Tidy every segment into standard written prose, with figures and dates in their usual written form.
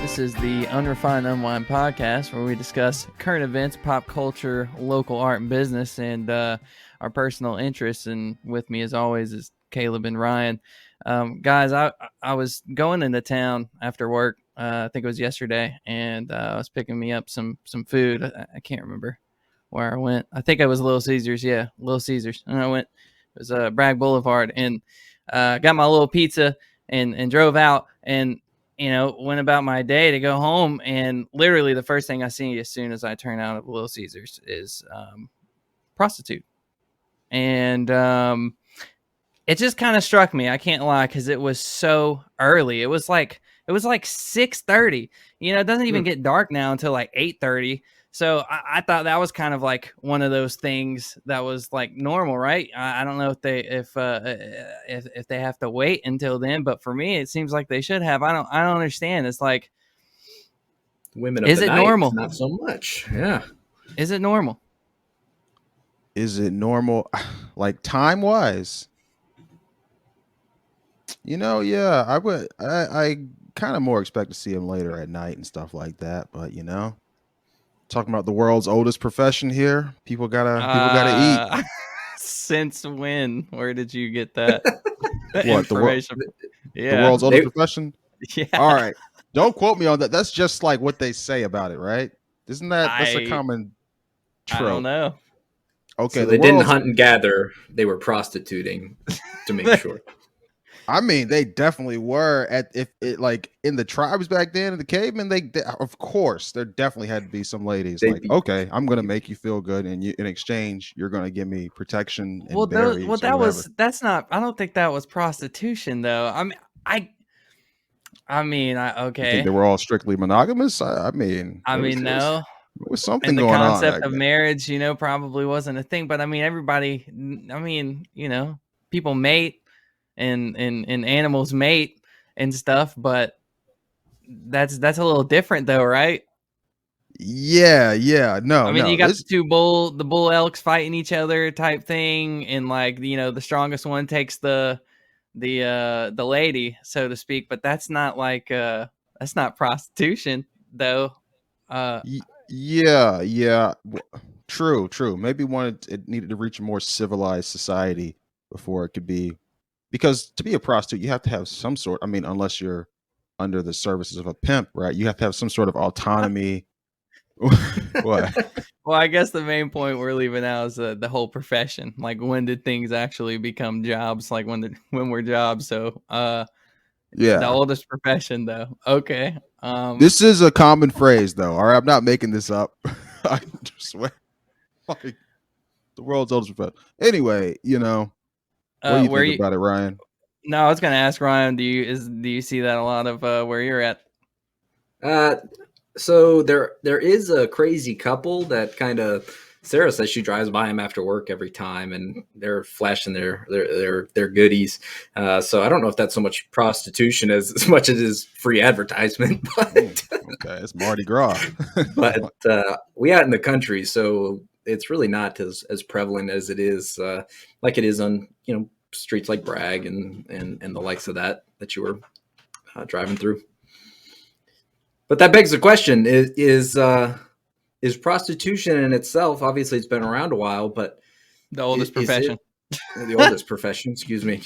This is the Unrefined Unwind podcast where we discuss current events, pop culture, local art and business, and our personal interests. And with me, as always, is Caleb and Ryan. Guys, I was going into town after work. I think it was yesterday, and I was picking me up some food. I can't remember where I went. I think it was Little Caesars. Yeah, Little Caesars. And I went. It was Bragg Boulevard, and got my little pizza and drove out and went about my day to go home, and literally the first thing I see as soon as I turn out of Little Caesars is Prostitute. And it just kind of struck me, I can't lie, because it was so early. It was like 6:30. It doesn't even get dark now until like 8:30. So I thought that was kind of like one of those things that was like normal, right? I don't know if they have to wait until then, but for me, it seems like they should have. I don't understand. It's like, women of is the it night, normal? not so much. Yeah. Is it normal? Is it normal? Like time wise? Yeah, I kind of more expect to see him later at night and stuff like that. But talking about the world's oldest profession here, people gotta eat. Since when? Where did you get that What, information? The world's oldest profession? Yeah. All right. Don't quote me on that. That's just like what they say about it, right? Isn't that's a common trope? I don't know. Okay, so they didn't hunt and gather; they were prostituting to make sure. I mean, they definitely were like in the tribes back then, in the cavemen. Of course, there definitely had to be some ladies okay, I'm gonna make you feel good, and in exchange, you're gonna give me protection. And that's not. I don't think that was prostitution, though. Okay. You think they were all strictly monogamous? I mean, no. There was something and the going on. Concept of marriage, probably wasn't a thing. But everybody. People mate. And animals mate and stuff, but that's a little different though, right? Yeah. No, you got the bull elks fighting each other type thing, and the strongest one takes the lady, so to speak. But that's not that's not prostitution though. Yeah. True. Maybe it needed to reach a more civilized society before it could be. Because to be a prostitute, you have to have some sort. I mean, unless you're under the services of a pimp, right? You have to have some sort of autonomy. What? Well, I guess the main point we're leaving out is the whole profession. Like, when did things actually become jobs? Like when we're jobs. So, yeah, the oldest profession, though. Okay. This is a common phrase, though. All right, I'm not making this up. I swear, like the world's oldest profession. Anyway, what do you think about it, Ryan? No, I was going to ask Ryan. Do you see that a lot of where you're at? So there is a crazy couple that kind of, Sarah says she drives by them after work every time, and they're flashing their goodies. So I don't know if that's so much prostitution as much as it is free advertisement. But okay, it's Mardi Gras. But we out in the country, so it's really not as prevalent as it is, like it is on streets like Bragg and the likes of that you were driving through. But that begs the question: is prostitution in itself? Obviously, it's been around a while, but the oldest profession. The oldest profession. Excuse me.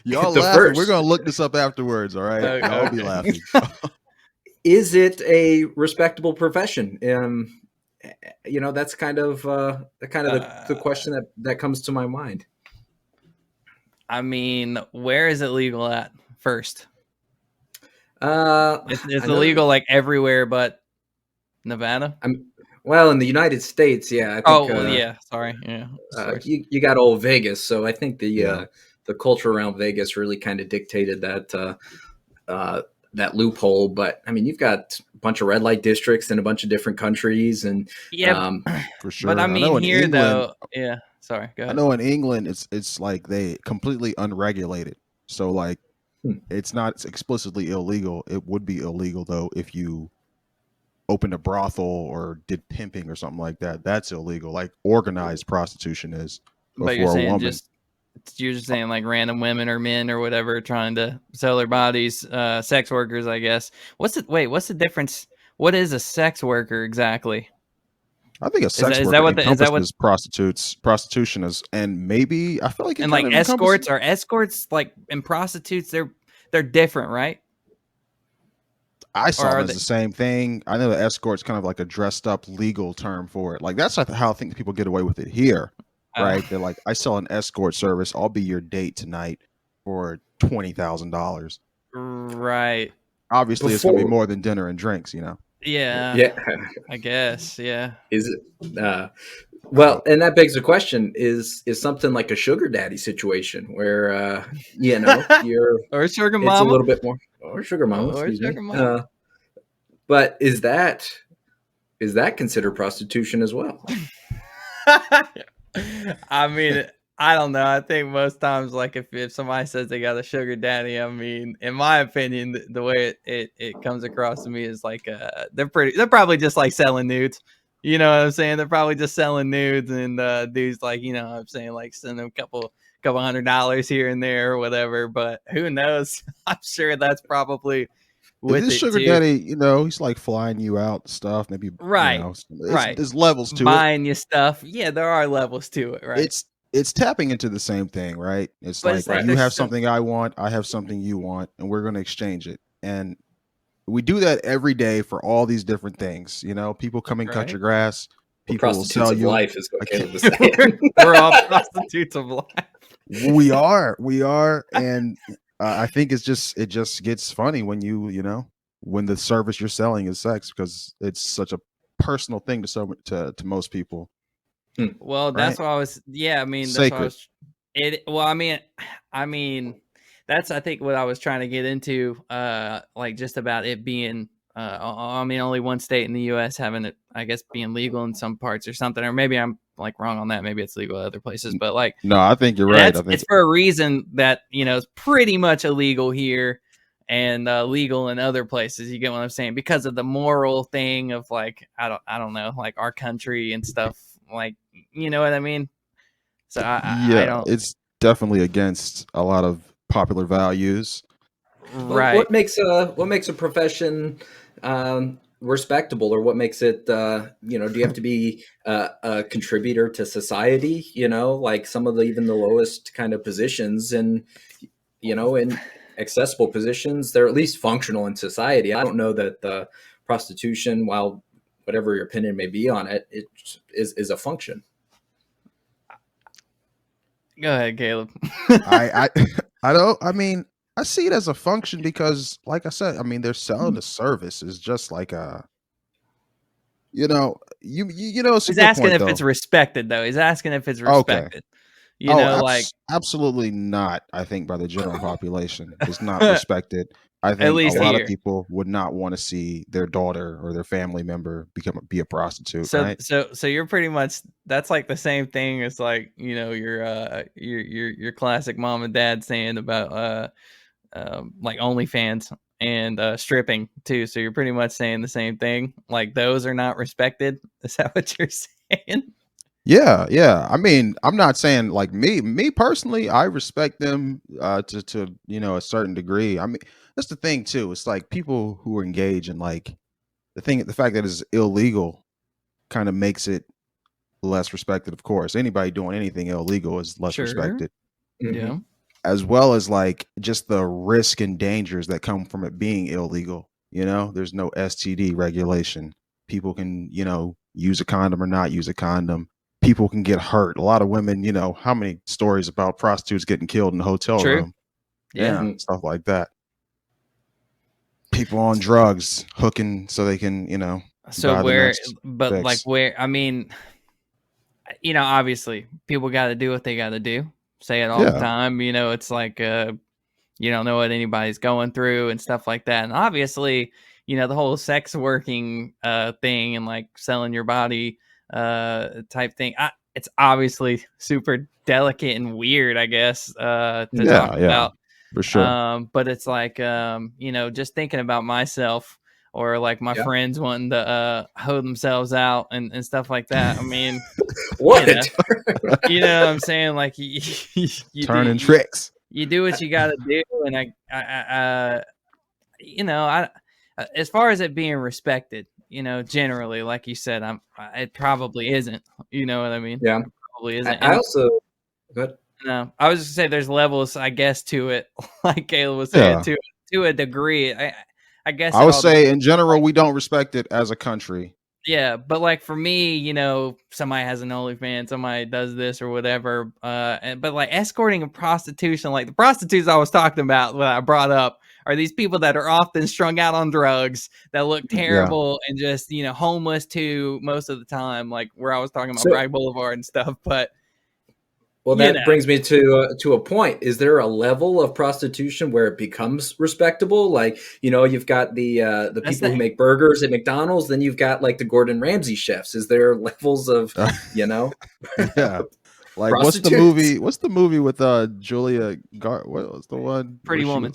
Y'all laughing? We're gonna look this up afterwards. All right, okay. I'll be laughing. Is it a respectable profession? That's kind of the question that comes to my mind. Where is it legal at first? It's illegal like everywhere but Nevada. Well, in the United States, yeah. I think, yeah. Sorry, yeah. You got old Vegas, so I think the culture around Vegas really kind of dictated that loophole. But you've got a bunch of red light districts in a bunch of different countries, and for sure. But here England, though, yeah. Sorry, go ahead. I know in England, it's like they completely unregulated. So like, it's not explicitly illegal. It would be illegal though if you opened a brothel or did pimping or something like that. That's illegal. Like organized prostitution is. But you're saying You're just saying like random women or men or whatever trying to sell their bodies, sex workers, I guess. What's the difference? What is a sex worker exactly? I think a sex Is worker that what encompasses prostitution is, and maybe I feel like it and kind like of encompasses. escorts like and prostitutes, they're different, right? I Or saw them are as they? the same thing. I know the escort's kind of like a dressed up legal term for it. Like that's how I think people get away with it here, Uh, right? They're like, I sell an escort service. I'll be your date tonight for $20,000. right. Obviously, it's going to be Before, more than dinner and drinks, Yeah, yeah, I guess. Yeah. is it? Well, and that begs the question: is something like a sugar daddy situation where you're Or sugar it's a mama. little bit more, or sugar mama, Or excuse me. sugar mama. But is that considered prostitution as well? I mean, I don't know. I think most times, like if somebody says they got a sugar daddy, I mean, in my opinion, the way it comes across to me is like they're probably just like selling nudes. You know what I'm saying? They're probably just selling nudes, and dudes like, you know what I'm saying, like send them a couple $100 here and there or whatever. But who knows? I'm sure that's probably If with this it sugar too. daddy, he's like flying you out stuff. Maybe Right. Right. there's levels to it. Buying you stuff. Yeah, there are levels to it, right? It's tapping into the same thing, right? It's But like it's like Right. you there's have some something I want, I have something you want, and we're going to exchange it. And we do that every day for all these different things. People come and cut right. your grass. We're People will prostitutes sell of you. life, is what I can't, Caleb was we're, saying. we're all prostitutes of life. we are, and I think it just gets funny when when the service you're selling is sex because it's such a personal thing to most people, Well, that's right? what I was. Yeah, I mean, that's what I Sacred. was. It. Well, I mean, that's I think what I was trying to get into. Like just about it being. I mean, only one state in the U.S. having it, I guess, being legal in some parts or something, or maybe I'm like wrong on that. Maybe it's legal in other places, but like No, I think you're right. that's I think it's for a reason that it's pretty much illegal here and legal in other places. You get what I'm saying? Because of the moral thing of like I don't know, like our country and stuff. Like you know what I mean? So I yeah, don't it's definitely against a lot of popular values. Well, right. what makes a profession respectable, or what makes it? Do you have to be a contributor to society? Like some of the even the lowest kind of positions, and in accessible positions, they're at least functional in society. I don't know that the prostitution, while whatever your opinion may be on it, it is a function. Go ahead, Caleb. I I don't. I mean, I see it as a function because, like I said, I mean, they're selling the service. Is just like it's a He's good asking point if it's though. respected though. He's asking if it's Okay. respected. Oh, Like absolutely not. I think by the general population, it's not respected. I at think a least lot of here. people would not want to see their daughter or their family member be a prostitute, So right? so you're pretty much that's like the same thing as like your classic mom and dad saying about like OnlyFans and stripping too. So you're pretty much saying the same thing. Like those are not respected. Is that what you're saying? Yeah, yeah. I mean, I'm not saying like me personally, I respect them to a certain degree. I mean, that's the thing too. It's like people who engage in like the fact that it's illegal kind of makes it less respected, of course. Anybody doing anything illegal is less Sure. respected, Mhm. Yeah. as well as like just the risk and dangers that come from it being illegal. There's no STD regulation. People can, use a condom or not use a condom. People can get hurt. A lot of women, how many stories about prostitutes getting killed in a hotel True. room? Yeah. Yeah, stuff like that. People on drugs hooking so they can, So buy the where, next but like fix. where, I mean, obviously people got to do what they got to do. Say it all the Yeah. time. It's like, you don't know what anybody's going through and stuff like that. And obviously, the whole sex working thing and like selling your body type thing. It's obviously super delicate and weird, I guess, to talk Yeah, yeah, about. for sure. But it's like, just thinking about myself, or like my Yeah. friends wanting to hoe themselves out and stuff like that. I mean, What? you know what I'm saying? Like you Turning tricks. You do what you got to do, and I you know, I as far as it being respected, you know, generally, like you said, it probably isn't. You know what I mean? Yeah. It probably isn't. I also good. No, I was just gonna say there's levels, I guess, to it. Like Caleb was saying, Yeah. to a degree. I guess I it would all say in general, we don't respect it as a country. yeah, but like for me, you know, somebody has an OnlyFans, somebody does this or whatever. But like escorting and prostitution, like the prostitutes I was talking about, what I brought up, are these people that are often strung out on drugs, that look terrible and just, you know, homeless too most of the time, like where I was talking about So, Bragg Boulevard and stuff. But well, that brings me to a point. Is there a level of prostitution where it becomes respectable? Like, you know, you've got the people who make burgers at McDonald's, then you've got like the Gordon Ramsay chefs. Is there levels of, you know? Yeah. Like what's the movie with Julia what was the one? Pretty Woman.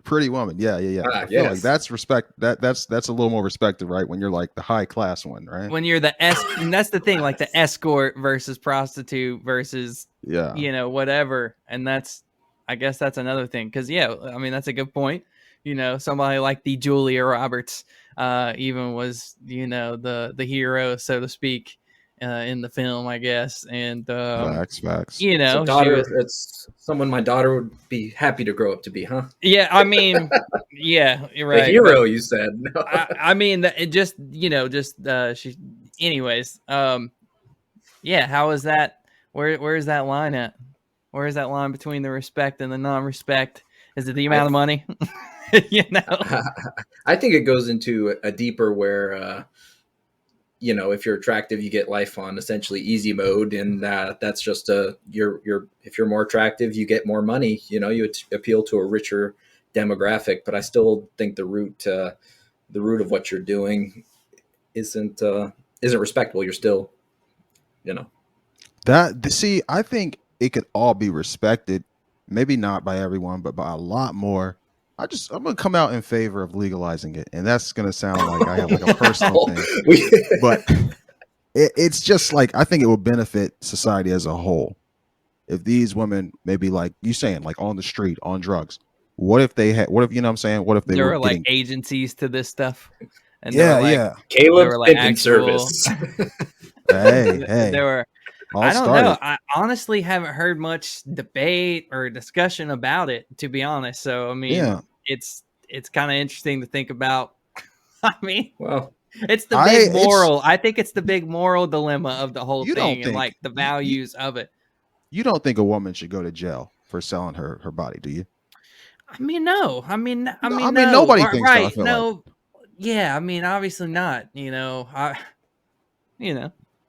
Pretty Woman. Yeah. I feel like that's respect. That's a little more respected, right? When you're like the high class one, right? When you're and that's the thing, like the escort versus prostitute versus you know, whatever. And I guess that's another thing. Cause I mean, that's a good point. You know, somebody like the Julia Roberts even was, you know, the hero, so to speak, in the film, I guess. And facts. You know, it's someone my daughter would be happy to grow up to be, huh? Yeah, I mean, yeah, you're right. The hero, you said. No. I mean, it just, you know, she. Anyways, yeah. How is that? Where is that line at? Where is that line between the respect and the non-respect? Is it the amount of money? You know, I think it goes into a deeper where, you know, if you're attractive, you get life on essentially easy mode, and that's just if you're more attractive, you get more money. You know, you appeal to a richer demographic. But I still think the root of what you're doing isn't respectable. You're still, you know, I think it could all be respected, maybe not by everyone, but by a lot more. I'm gonna come out in favor of legalizing it, and that's gonna sound like I have like a personal thing, but it's just like I think it would benefit society as a whole if these women, maybe like you saying, like on the street on drugs. What if you know what I'm saying? What if there were like agencies to this stuff? And Caleb's like pimping service. hey, there were. I don't know. I honestly haven't heard much debate or discussion about it, to be honest. So, I mean, it's kind of interesting to think about. I mean, well, it's the big moral. I think it's the big moral dilemma of the whole thing and like the values of it. You don't think a woman should go to jail for selling her body, do you? I mean, no. I mean, no. Nobody thinks right. So, No. like. Yeah. I mean, obviously not. You know,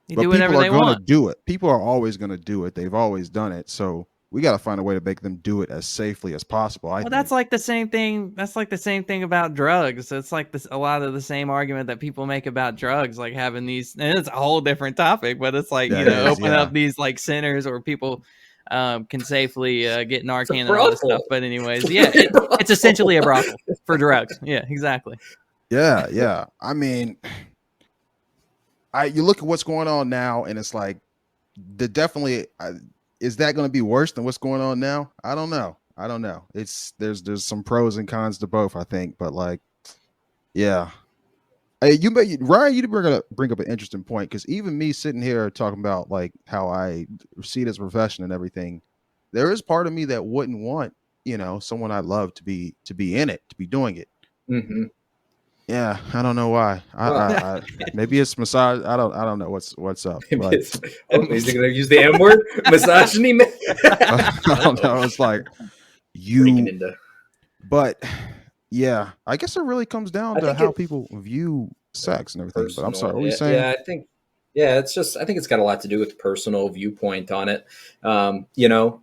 But do whatever people are going to do it. People are always going to do it. They've always done it. So we got to find a way to make them do it as safely as possible. I think. That's like the same thing. That's like the same thing about drugs. It's like a lot of the same argument that people make about drugs, like having these, and it's a whole different topic, but it's like, open up these like centers where people can safely get Narcan and all this stuff. But anyways, it's essentially a brothel for drugs. Yeah, exactly. Yeah. I mean, you look at what's going on now, and it's like, is that going to be worse than what's going on now? I don't know. There's some pros and cons to both, I think, but like, yeah. Hey, Ryan, you bring up an interesting point, because even me sitting here talking about like how I see it as a profession and everything, there is part of me that wouldn't want, someone I love to be in it, to be doing it. Mm-hmm. Yeah, I don't know why. I maybe it's massage. I don't know what's up. But, is he going to use the M word? Misogyny? I don't know. It's like but yeah, I guess it really comes down to how people view sex and everything. Personal, but I'm sorry, what were you saying? Yeah, I think it's got a lot to do with the personal viewpoint on it.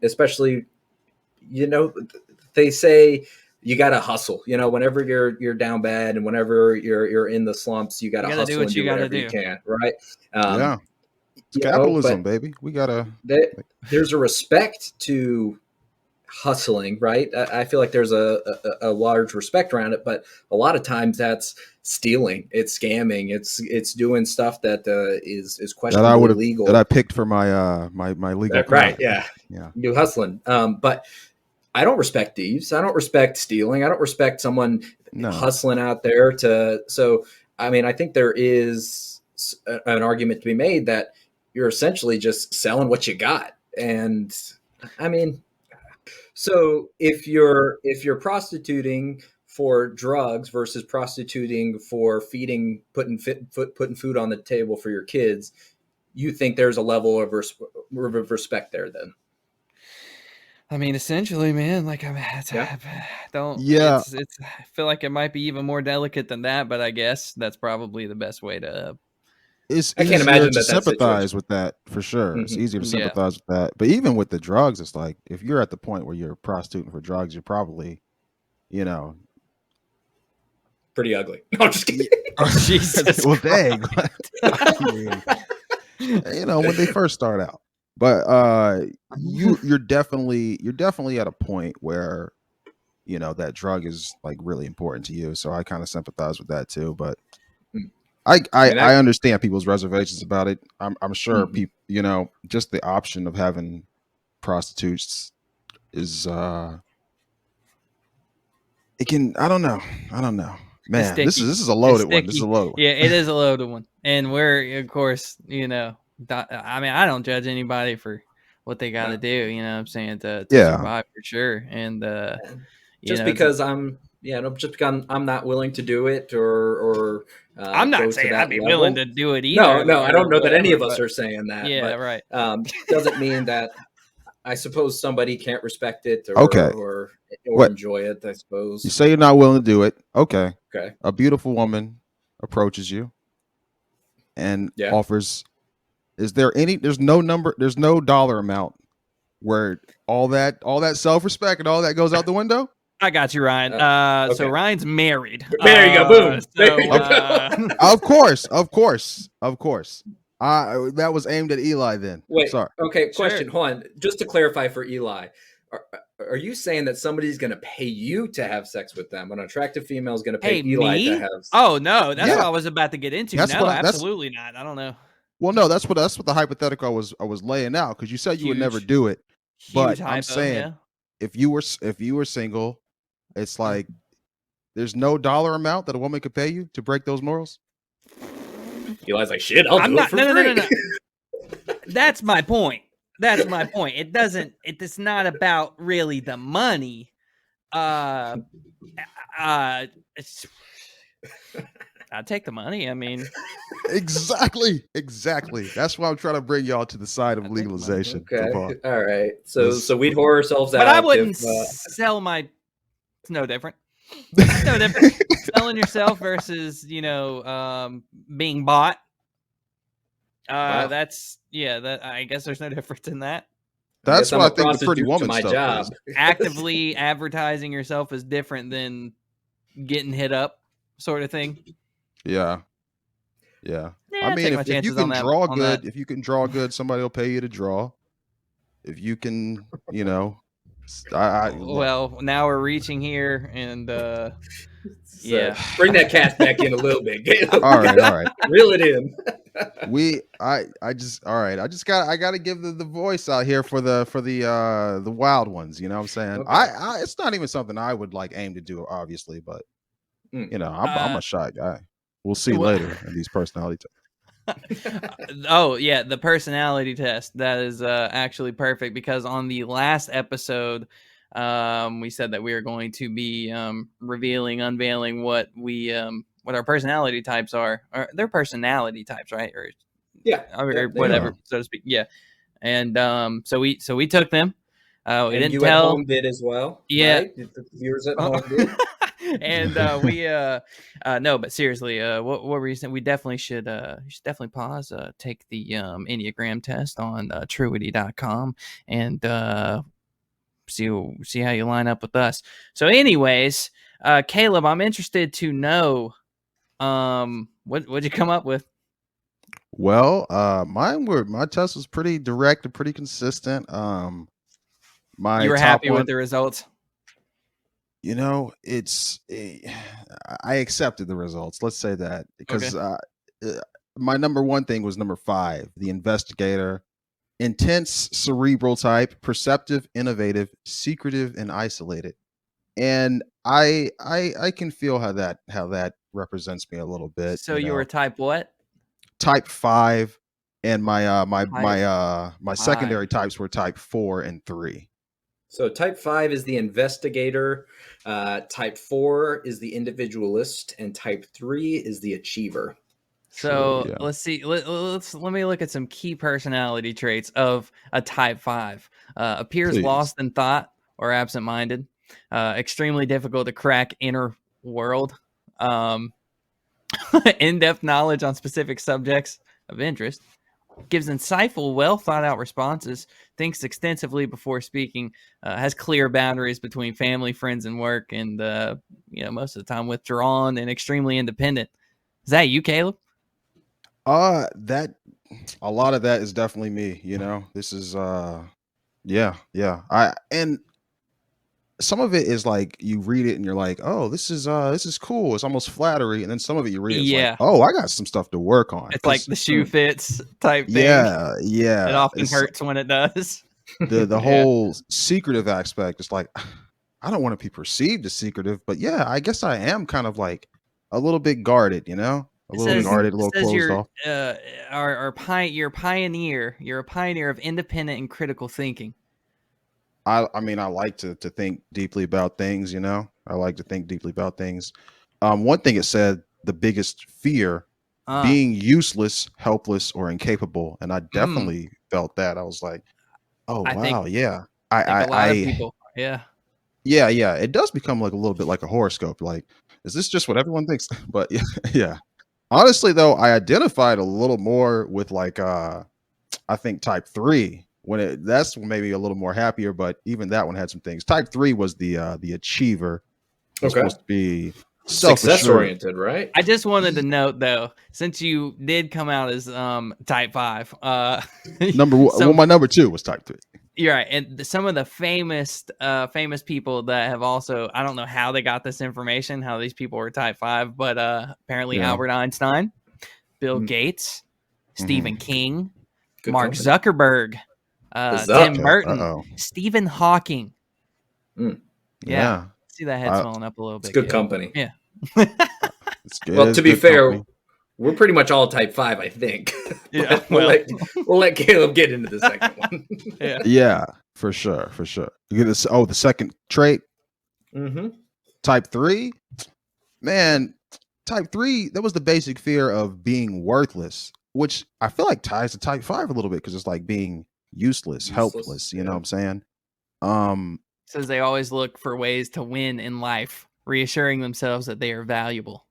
Especially, they say you got to hustle, whenever you're down bad and whenever you're in the slumps, you got to hustle and do whatever you can. Right. It's capitalism, baby. We gotta, there's a respect to hustling, right? I feel like there's a large respect around it, but a lot of times that's stealing, it's scamming, it's doing stuff that is questionably legal. That I picked for my my legal right? card. Yeah, Yeah. Do hustling. But I don't respect thieves. I don't respect stealing. I don't respect someone hustling out there to. So I mean, I think there is an argument to be made that you're essentially just selling what you got, and I mean. So if you're prostituting for drugs versus prostituting for feeding, putting food on the table for your kids, you think there's a level of respect there then? I mean, essentially, man, like Yeah. It's I feel like it might be even more delicate than that, but I guess that's probably the best way to. It's I can't easier imagine to that sympathize situation. with that for sure. It's easier to Yeah. sympathize with that. But even with the drugs, it's like if you're at the point where you're prostituting for drugs, you're probably, you know, pretty ugly. No, I'm just kidding. Jesus. well, dang. I mean, you know, when they first start out. But you're definitely at a point where, you know, that drug is like really important to you. So I kind of sympathize with that too. But I understand people's reservations about it. I'm sure people, you know, just the option of having prostitutes is it can I don't know. Man, this is a loaded one. This is a loaded one. Yeah, it is a loaded one. And we're, of course, you know, I mean, I don't judge anybody for what they got to do, you know what I'm saying, to survive for sure. And just because I'm not willing to do it or I'm not saying I'd be willing to do it either. No, I don't know that any of us are saying that. Yeah, but, right. Doesn't mean that I suppose somebody can't respect it or enjoy it, I suppose. You say you're not willing to do it. Okay. Okay. A beautiful woman approaches you and offers. Is there there's no dollar amount where all that self-respect and all that goes out the window? I got you, Ryan. Okay. So Ryan's married. There you go. Boom. Of course. That was aimed at Eli then. Wait. Sorry. Okay. Question. Hold on. Just to clarify for Eli, are you saying that somebody's going to pay you to have sex with them? An attractive female is going to pay Eli to have sex? Oh no, that's what I was about to get into. Absolutely not. I don't know. Well, no, that's what the hypothetical I was laying out, because you said you would never do it. But I'm saying if you were single, it's like there's no dollar amount that a woman could pay you to break those morals. Eli's like, shit, I'll do it for free. No. That's my point. It's not about really the money. I'll take the money. I mean, exactly. That's why I'm trying to bring y'all to the side of legalization. Okay. All right. So we'd whore ourselves out. But I wouldn't sell my. It's no different. It's no different. Selling yourself versus, you know, being bought. Wow. That I guess there's no difference in that. That's what I think the Pretty Woman stuff job is. Actively advertising yourself is different than getting hit up, sort of thing. Yeah. I mean, if you can draw good, if you can draw good, somebody will pay you to draw. If you can, you know, well, now we're reaching here, and bring that cast back in a little bit. All right, reel it in. I got to give the voice out here for the wild ones. You know what I'm saying? Okay. It's not even something I would like aim to do, obviously, but you know, I'm a shy guy. We'll see later in these personality tests. Oh yeah, the personality test, that is actually perfect, because on the last episode we said that we are going to be unveiling what our personality types are, or their personality types, right? Or whatever, so to speak. Yeah. And so we took them. We didn't tell. At home did as well. Yeah. Right? The viewers at home did. And we no, but seriously, what were you saying? We definitely should pause, take the Enneagram test on truity.com and see how you line up with us. So anyways, Caleb, I'm interested to know what'd you come up with? Well, my test was pretty direct and pretty consistent. My You were top happy one, with the results? I accepted the results. Let's say that because Okay. my number one thing was number 5, the investigator. Intense, cerebral type, perceptive, innovative, secretive, and isolated. And I can feel how that represents me a little bit. So you were type what? Type 5, and Type my 5. secondary types were type 4 and 3. So type 5 is the investigator, type 4 is the individualist, and type 3 is the achiever. True, So yeah. let's see. Let me look at some key personality traits of a type 5. Appears Please. lost in thought or absent-minded. Extremely difficult to crack inner world. In-depth knowledge on specific subjects of interest. Gives insightful, well thought out responses. Thinks extensively before speaking. Has clear boundaries between family, friends, and work. And most of the time withdrawn and extremely independent. Is that you, Caleb? That a lot of that is definitely me. This is yeah. And some of it is like you read it and you're like, oh, this is cool. It's almost flattery, and then some of it you read, it's like, Yeah. oh, I got some stuff to work on. It's like 'Cause- the shoe fits type thing. yeah, It yeah. often It's hurts when it does. the Yeah. whole secretive aspect. It's like I don't want to be perceived as secretive, but yeah, I guess I am kind of like a little bit guarded, a It little says guarded, a it little says closed you're off. you're a pioneer. You're a pioneer of independent and critical thinking. I mean, I like to think deeply about things, I like to think deeply about things. One thing it said, the biggest fear, being useless, helpless, or incapable. And I definitely felt that. I was like, oh I think wow, yeah. a lot of people. Yeah. Yeah. It does become like a little bit like a horoscope. Like, is this just what everyone thinks? But yeah. Honestly though, I identified a little more with like I think type 3 that's maybe a little more happier, but even that one had some things. Type 3 was the achiever. It was supposed to be Success self-assured. oriented, right? I just wanted to note though, since you did come out as type 5, My number 2 was type 3. You're right, and some of the famous people that have also, I don't know how they got this information, how these people were type 5, but apparently Albert Einstein, Bill Gates, Stephen King, Good Mark company. Zuckerberg, Tim Burton, Stephen Hawking. Yeah. See that head swelling up a little bit. It's good company. Yeah. It's good. Well, to be fair, company. we're pretty much all type 5, I think. Yeah. We'll let Caleb get into the second one. Yeah, for sure. You get this. Oh, the second trait. Type 3. Man, type 3, that was the basic fear of being worthless, which I feel like ties to type 5 a little bit because it's like being useless, helpless. You know what I'm saying? Says they always look for ways to win in life, reassuring themselves that they are valuable.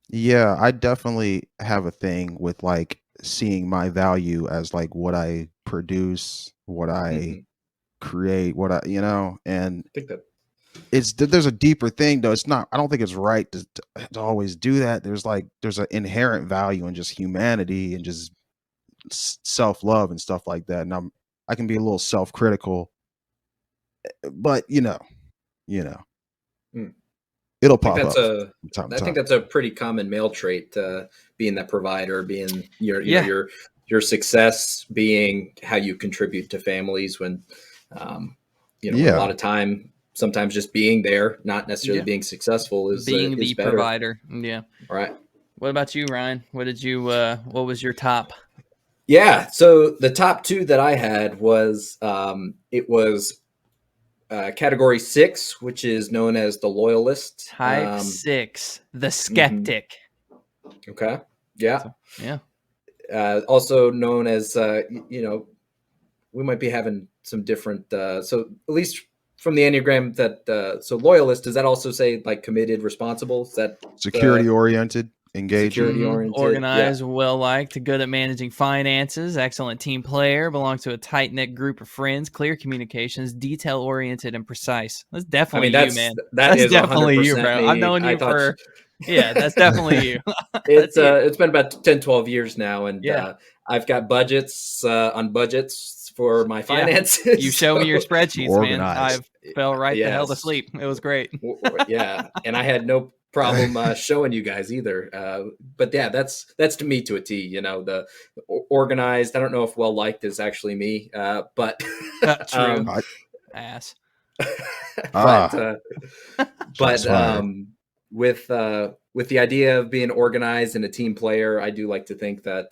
Yeah, I definitely have a thing with like seeing my value as like what I produce, what I create, what and I think that there's a deeper thing though. It's not, I don't think it's right to always do that. There's an inherent value in just humanity and just self-love and stuff like that. And I can be a little self-critical, but it'll pop up. I think that's a pretty common male trait, being that provider, being your success, being how you contribute to families when, a lot of time, sometimes just being there, not necessarily being successful is being is the better. provider. Yeah. Right. What about you, Ryan? What was your top? Yeah. So the top 2 that I had was, it was category 6, which is known as the loyalist. Type 6, the skeptic. Okay. Yeah. Yeah. Also known as, we might be having some different, so at least from the Enneagram that, so loyalist, does that also say like committed, responsible? Is that security oriented, engaged, security oriented, organized, well liked, good at managing finances, excellent team player, belongs to a tight knit group of friends, clear communications, detail oriented, and precise. That's definitely you, man. That's definitely you, bro. me. I've known you for that's definitely you. It's been about 10, 12 years now, and Yeah. I've got budgets on budgets for my finances. You show me your spreadsheets, man. Organized. I fell right the hell to Yes. sleep. It was great. Yeah, and I had no problem showing you guys either. But yeah, that's to me to a T. You know, the organized. I don't know if well liked is actually me, but True. Ass. but Shots fired. with the idea of being organized and a team player, I do like to think that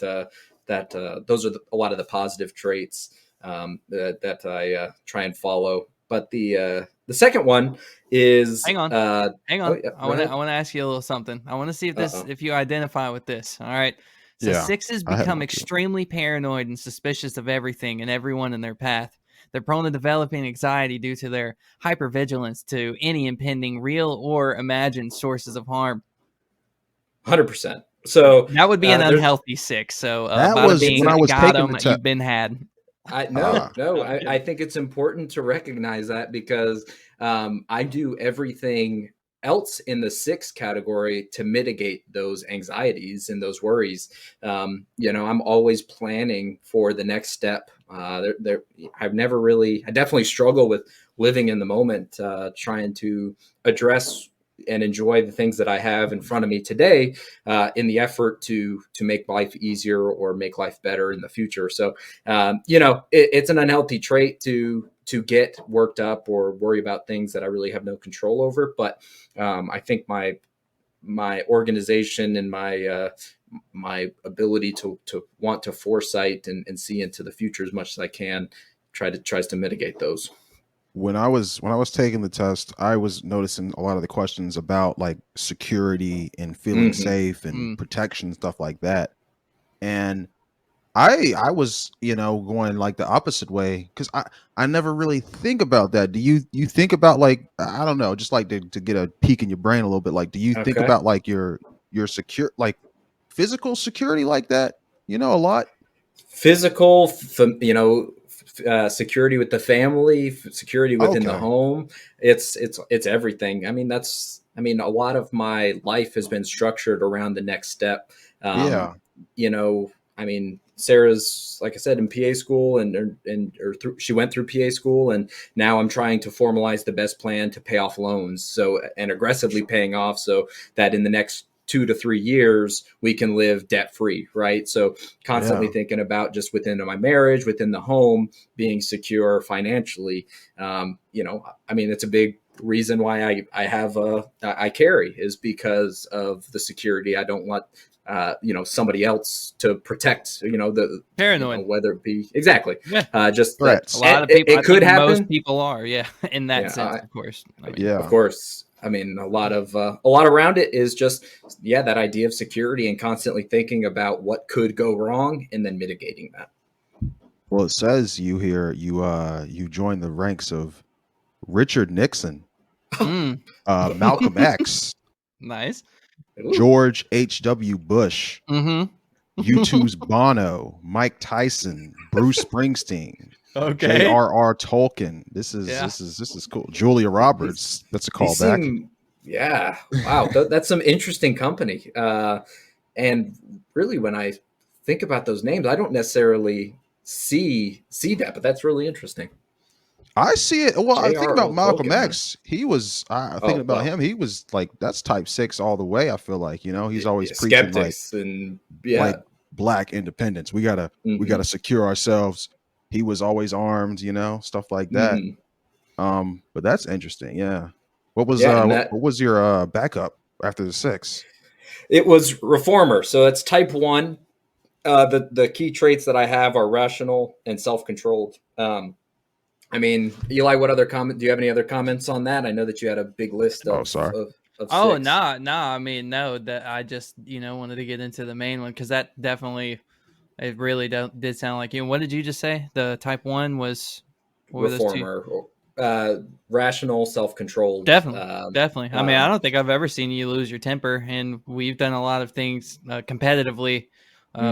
those are a lot of the positive traits that I try and follow. But the second one is Hang on. Oh, yeah, I want to ask you a little something. I want to see if you identify with this. All right. So Yeah, sixes I have become one too. extremely paranoid and suspicious of everything and everyone in their path. They're prone to developing anxiety due to their hypervigilance to any impending real or imagined sources of harm. 100%. So That would be an there's unhealthy six. So That bada was bing, when I was got taking 'em, the test. you've been had. No, I'm kidding. I think it's important to recognize that because I do everything else in the 6 category to mitigate those anxieties and those worries. You know, I'm always planning for the next step. I definitely struggle with living in the moment, trying to address and enjoy the things that I have in front of me today, in the effort to make life easier or make life better in the future. So, you know, it's an unhealthy trait to get worked up or worry about things that I really have no control over. But I think my organization and my ability to want to foresight and see into the future as much as I can tries to mitigate those. When I was taking the test, I was noticing a lot of the questions about like security and feeling safe and protection, stuff like that. And I was, going like the opposite way because I never really think about that. Do you think about like, I don't know, just like to get a peek in your brain a little bit, like do you think Okay. about like your secure, like physical security like that, a lot? Physical, security with the family, security within the Okay. home. It's everything. I mean, a lot of my life has been structured around the next step. Yeah. You know, I mean, Sarah's, like I said, in PA school she went through PA school, and now I'm trying to formalize the best plan to pay off loans. So, and aggressively paying off so that in the next 2 to 3 years we can live debt free, right? So constantly Yeah. thinking about just within my marriage, within the home, being secure financially. I mean, it's a big reason why I carry is because of the security. I don't want somebody else to protect, the Paranoid. whether it be exactly Yeah. just Threats. A lot of people, it I could think most happen. people are, in that Yeah, sense, of course. I mean, Yeah. of course. I mean, a lot around it is just, that idea of security and constantly thinking about what could go wrong and then mitigating that. Well, it says you joined the ranks of Richard Nixon, Malcolm X, nice. Ooh. George H.W. Bush, Mm-hmm. U2's Bono, Mike Tyson, Bruce Springsteen, Okay. J.R.R. Tolkien. This is cool. Julia Roberts. That's a These callback. yeah. Wow. That's some interesting company. And really, when I think about those names, I don't necessarily see that, but that's really interesting. I see it. Well, I think about J.R.R. Malcolm Tolkien, huh? X. He was thinking Oh, about well, him. He was like that's type 6 all the way. I feel like he's always preaching skeptics and like black independence. We gotta secure ourselves. He was always armed, stuff like that. Mhm. But that's interesting. Yeah. What was Yeah, and what was your backup after the 6? it was reformer. So it's type 1. The key traits that I have are rational and self-controlled. I mean, Eli, what other comment? Do you have any other comments on that? I know that you had a big list Oh, of sorry. Oh, 6. no. I mean, no, that I just, wanted to get into the main one because that definitely, it really did sound like you. What did you just say? The type 1 was, what were those two? Reformer, rational, self-controlled. Definitely. I mean, I don't think I've ever seen you lose your temper, and we've done a lot of things competitively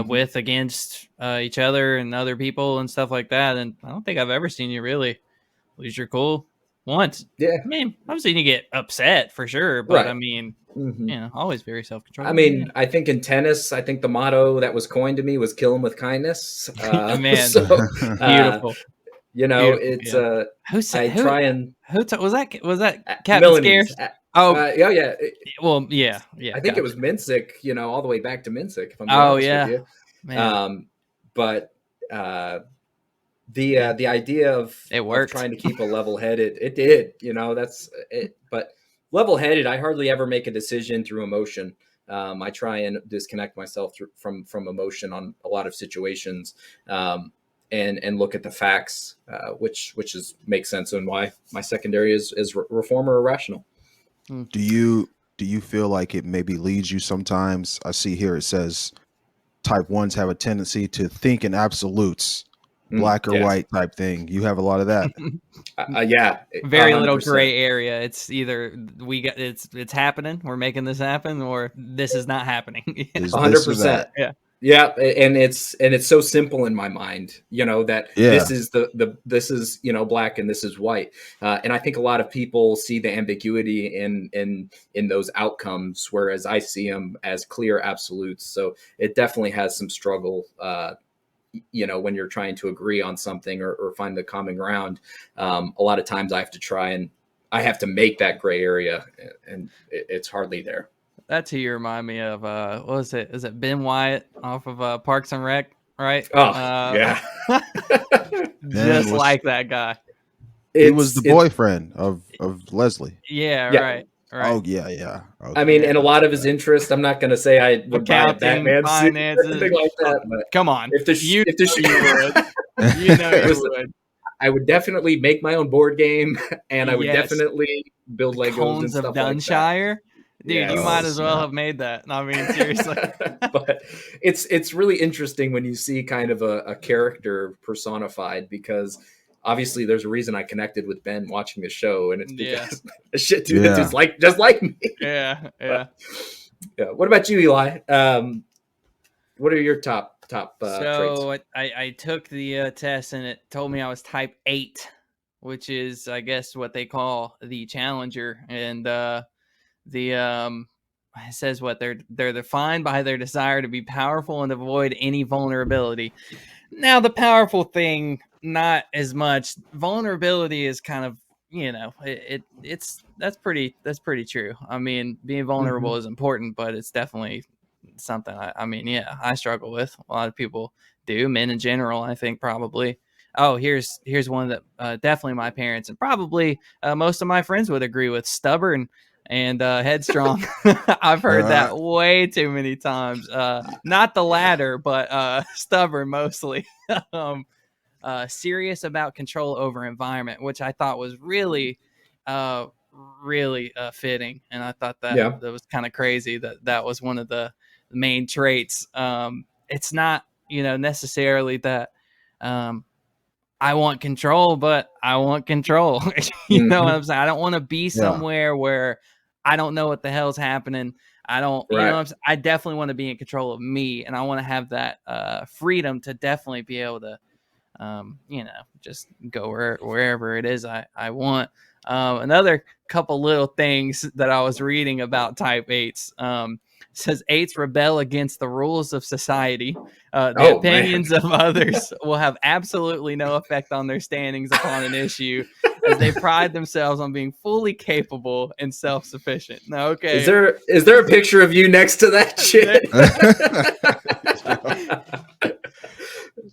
with against each other and other people and stuff like that. And I don't think I've ever seen you really lose your cool. Once. Yeah. I mean, I've seen you get upset for sure, but Right. I mean, always very self-controlled. I mean, I think in tennis, I think the motto that was coined to me was "kill him with kindness." Man, So, beautiful. Beautiful. it's Who I try and was that Captain Milanese. Scarce? Oh, Yeah. well, yeah. I think Gotcha. it was Minsick. All the way back to Minsick. If I'm being Oh, honest with yeah, you. man. But the idea of It worked. trying to keep a level headed, it did. That's it. But level headed, I hardly ever make a decision through emotion. I try and disconnect myself from emotion on a lot of situations, and look at the facts, which makes sense, and why my secondary is reform or irrational. Do you feel like it maybe leads you sometimes? I see here it says type ones have a tendency to think in absolutes, black or white type thing. You have a lot of that. Yeah, very 100%. little gray area. It's either it's happening, we're making this happen, or this is not happening. 100%. Yeah, and it's so simple in my mind, that this is this is black and this is white, and I think a lot of people see the ambiguity in those outcomes, whereas I see them as clear absolutes. So it definitely has some struggle, when you're trying to agree on something or find the common ground. A lot of times I have to make that gray area, and it's hardly there. That's who you remind me of. What was it? Is it Ben Wyatt off of Parks and Rec? Right? Oh, yeah. Just like that guy. He was the boyfriend of Leslie. Yeah, right. Oh, yeah. Okay. I mean, and a lot of his interest, I'm not going to say I would buy a Batman suit or anything like that. But come on. If the you would. You would. I would definitely make my own board game, and I would definitely build Legos Cones and stuff of Dunshire. Like that. Dude, you might as well have made that. I mean, seriously. But it's really interesting when you see kind of a character personified, because obviously there's a reason I connected with Ben watching the show, and it's because shit dude is just like me. Yeah. But, what about you, Eli? What are your top traits? I took the test, and it told me I was type 8, which is, I guess, what they call the challenger. And it says what they're defined by their desire to be powerful and avoid any vulnerability. Now, the powerful thing, not as much. Vulnerability is kind of, that's pretty true. I mean, being vulnerable is important, but it's definitely something I struggle with. A lot of people do, men in general, I think, probably. Oh, here's one that definitely my parents and probably most of my friends would agree with: stubborn and headstrong. I've heard that way too many times. Not the latter, but stubborn mostly. Serious about control over environment, which I thought was really fitting, and I thought that was kind of crazy that was one of the main traits. It's not necessarily that I want control, but I want control. You know what I'm saying? I don't want to be somewhere where I don't know what the hell's happening. I don't, you know what I'm saying? I definitely want to be in control of me, and I want to have that freedom to definitely be able to, just go wherever it is I want. Another couple little things that I was reading about type 8s. Says 8s rebel against the rules of society. The opinions of others will have absolutely no effect on their standings upon an issue, as they pride themselves on being fully capable and self-sufficient. Now, okay. Is there a picture of you next to that shit?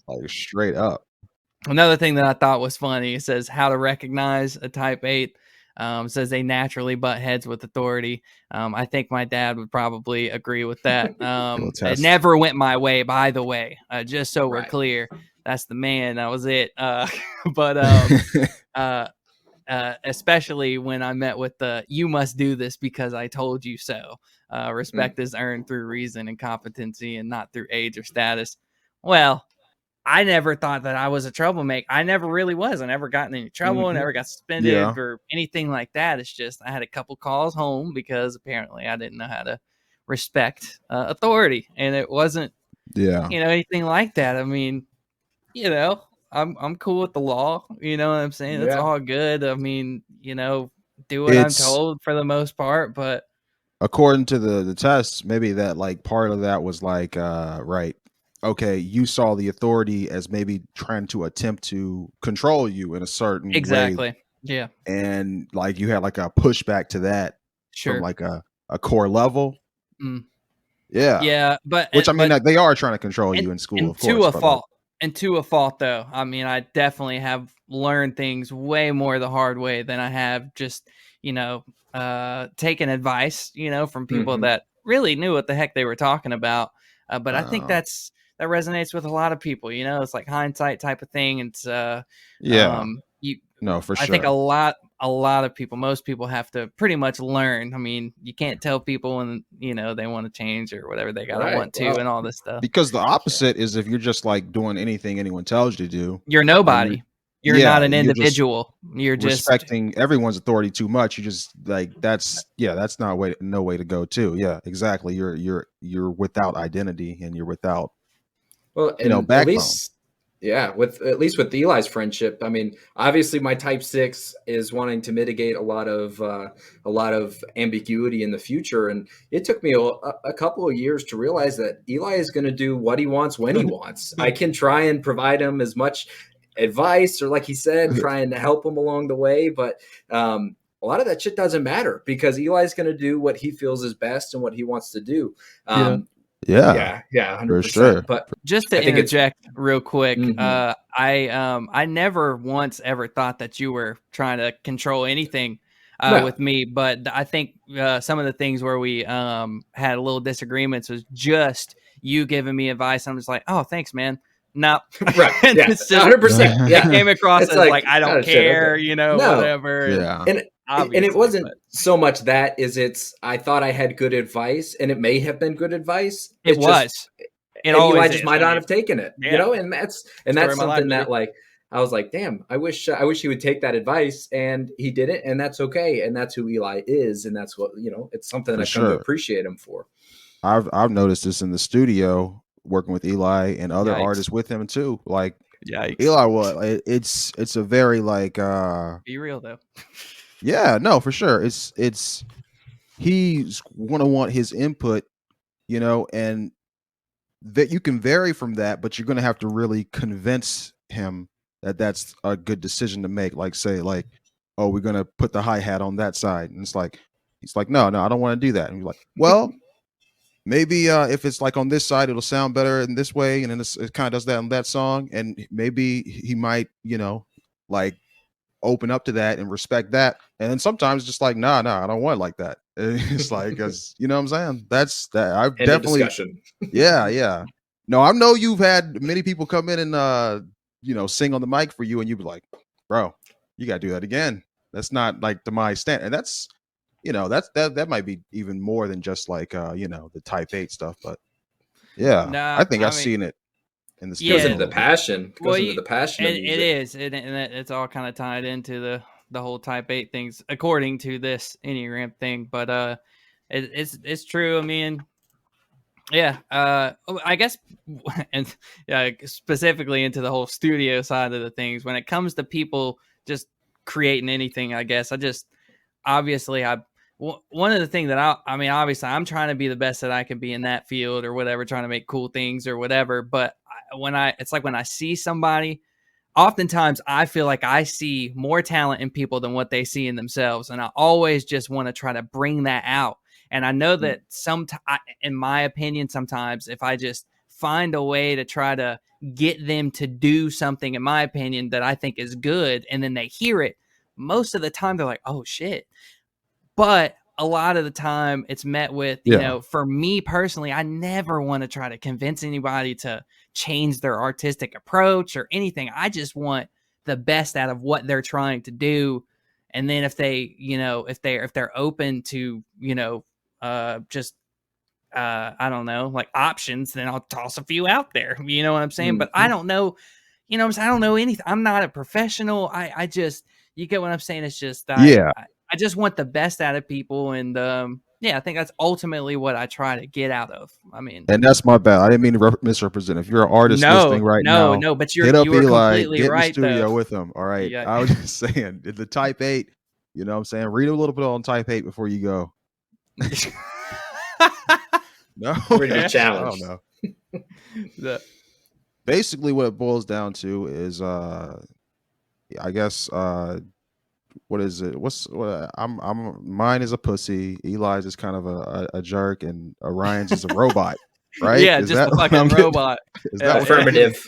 Like straight up. Another thing that I thought was funny, it says how to recognize a type 8. Says they naturally butt heads with authority. I think my dad would probably agree with that. It never went my way, by the way, just so we're clear. That's the man. That was it. But especially when I met with the "you must do this because I told you so." Respect is earned through reason and competency, and not through age or status. Well, I never thought that I was a troublemaker. I never really was. I never got in any trouble. Never got suspended or anything like that. It's just I had a couple calls home because apparently I didn't know how to respect authority, and it wasn't anything like that. I mean, I'm cool with the law. You know what I'm saying? It's Yeah. all good. I mean, do what I'm told for the most part, but according to the tests, maybe that like part of that was like right. Okay, you saw the authority as maybe trying to attempt to control you in a certain way, exactly. Yeah, and like you had like a pushback to that from sure. like a core level. Mm. Yeah. Yeah, but Which I mean, but like, they are trying to control and you in school, and of to course, a but like, fault. And to a fault, though. I mean, I definitely have learned things way more the hard way than I have just, taking advice, from people Mhm. that really knew what the heck they were talking about. But I think uh, that resonates with a lot of people. It's like hindsight type of thing. It's yeah, you. no, for I think sure. a lot of people, most people have to pretty much learn. I mean, you can't tell people when they want to change or whatever they gotta Right. want to, Well, and all this stuff. Because the opposite is if you're just like doing anything anyone tells you to do, You're and you're nobody. You're yeah, not an you're just individual. You're just respecting everyone's authority too much. You just like that's not no way to go too. Yeah, exactly. You're without identity and you're without well, and at backbone. least, yeah, with at least with Eli's friendship, I mean, obviously my type 6 is wanting to mitigate a lot of ambiguity in the future, and it took me a couple of years to realize that Eli is going to do what he wants when he wants. I can try and provide him as much advice, or like he said, try and help him along the way, but a lot of that shit doesn't matter because Eli's going to do what he feels is best and what he wants to do. yeah. Yeah, Yeah, for 100%. sure. But Just to I think it's interject real quick, mhm. I never once ever thought that you were trying to control anything No, with me, but I think some of the things where we had a little disagreements was just you giving me advice. I'm just like, oh, thanks, man. No, right. and Yeah, it's just 100%. it Yeah. came across It's as like like, I don't oh shit, okay. care, No. whatever, and Yeah. And it obviously, wasn't but so much that is it's I thought I had good advice and it may have been good advice. it It's just was. It and Eli always just is. might I not mean, have taken it, yeah, and story that's of my life, something baby. that like I was like, damn, I wish he would take that advice and he didn't, and that's okay, and that's who Eli is, and that's what it's something that For I've come to sure. appreciate him for. I've noticed this in the studio working with Eli and other Yikes! artists with him too. Like Yikes! Eli, it's a very like Be real though. yeah, no, for sure. It's he's gonna want his input, and that you can vary from that, but you're gonna have to really convince him that that's a good decision to make. Like say like, oh, we're gonna put the hi hat on that side, and it's like he's like, no, I don't want to do that, and you're like, well, maybe if it's like on this side it'll sound better in this way, and then it kind of does that on that song, and maybe he might like open up to that and respect that, and then sometimes just like nah, I don't want it like that. It's like, because you know what I'm saying, that's that I've End of definitely discussion. yeah. No, I know you've had many people come in and sing on the mic for you, and you be like, bro, you gotta do that again. That's not like to my stand. And that's that might be even more than just like the type 8 stuff. But yeah, Nah, I think I I've mean, seen it in the Goes studio yeah. a into the little bit. passion. Well, Goes into the passion of it music. is, and it's all kind of tied into the whole Type 8 things, according to this Enneagram thing. But it's true. I mean, yeah. I guess, and yeah, specifically into the whole studio side of the things. When it comes to people just creating anything, I guess I just obviously one of the things that I mean, obviously I'm trying to be the best that I can be in that field or whatever, trying to make cool things or whatever. But it's like when I see somebody, oftentimes I feel like I see more talent in people than what they see in themselves. And I always just want to try to bring that out. And I know that in my opinion, sometimes if I just find a way to try to get them to do something, in my opinion, that I think is good, and then they hear it, most of the time they're like, oh shit. But a lot of the time it's met with, Yeah. for me personally, I never want to try to convince anybody to change their artistic approach or anything. I just want the best out of what they're trying to do. And then if they, if they're open to, just I don't know, like options, then I'll toss a few out there. You know what I'm saying? But I Mhm. don't know, what I'm saying? I don't know anything. I'm not a professional. I just, you get what I'm saying? It's just Yeah. I just want the best out of people, and Yeah, I think that's ultimately what I try to get out of. I mean, And that's my bad. I didn't mean to misrepresent. If you're an artist listening right now, no, but hit up you were Eli, completely get in the right though. studio with him. All right. Yeah. I was just saying, the type 8, you know what I'm saying? Read a little bit on type 8 before you go. No, We're gonna be I challenged. don't know. Basically, what it boils down to is, I guess, what is it? Mine is a pussy. Eli's is kind of a jerk, and Orion's is a robot. Right? Yeah, Is just that a what fucking I'm getting? robot. Is Yeah, that what I'm getting?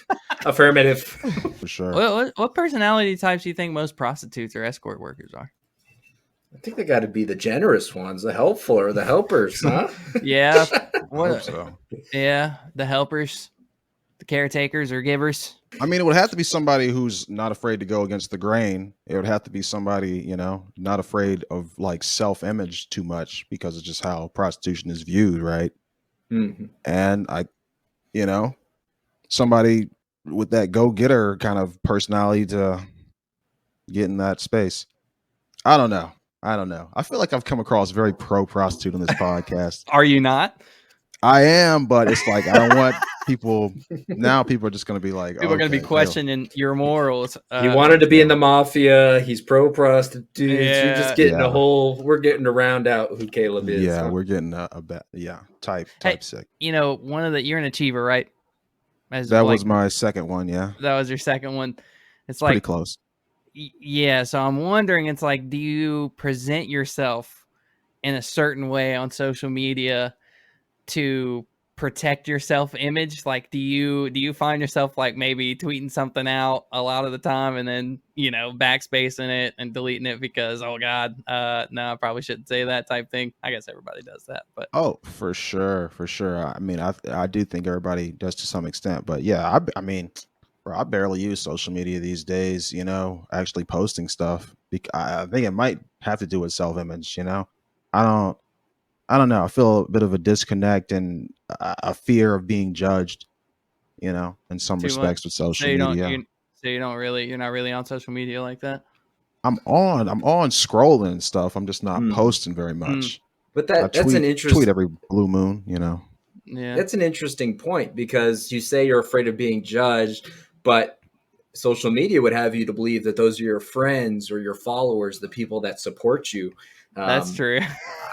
Affirmative. For sure. What personality types do you think most prostitutes or escort workers are? I think they got to be the generous ones, the helpful or the helpers, huh? Yeah. I hope so. Yeah, the helpers, the caretakers or givers. I mean, it would have to be somebody who's not afraid to go against the grain. It would have to be somebody, you know, not afraid of like self-image too much, because it's just how prostitution is viewed, right? Mm-hmm. And you know, somebody with that go-getter kind of personality to get in that space. I don't know. I feel like I've come across very pro-prostitute on this podcast. Are you not? I am, but it's like I don't want people. Now people are just going to be like, People are going to be okay, questioning your morals. He wanted to be in yeah. the mafia. He's pro prostitutes. You're just getting Yeah. we're getting to round out who Caleb is. Yeah, huh? we're getting a type Hey, 6. you know, you're an achiever, right? That was my second one. Yeah, that was your second one. It's pretty like, close. yeah. So I'm wondering, it's like, do you present yourself in a certain way on social media to protect your self-image? Like, do you find yourself like maybe tweeting something out a lot of the time and then, you know, backspacing it and deleting it because, oh God, no, I probably shouldn't say that type thing? I guess everybody does that, but Oh, for sure. I mean, I do think everybody does to some extent, but yeah, I mean, bro, I barely use social media these days. You know, actually posting stuff. I think it might have to do with self-image. You know, I don't. I don't know. I feel a bit of a disconnect and a fear of being judged, you know, in some too much. respects with So social media. you're not really on social media like that. I'm on scrolling and stuff. I'm just not Mm. posting very much. But I that's an tweet every blue moon, you know. Yeah. That's an interesting point, because you say you're afraid of being judged, but social media would have you to believe that those are your friends or your followers, the people that support you. That's true.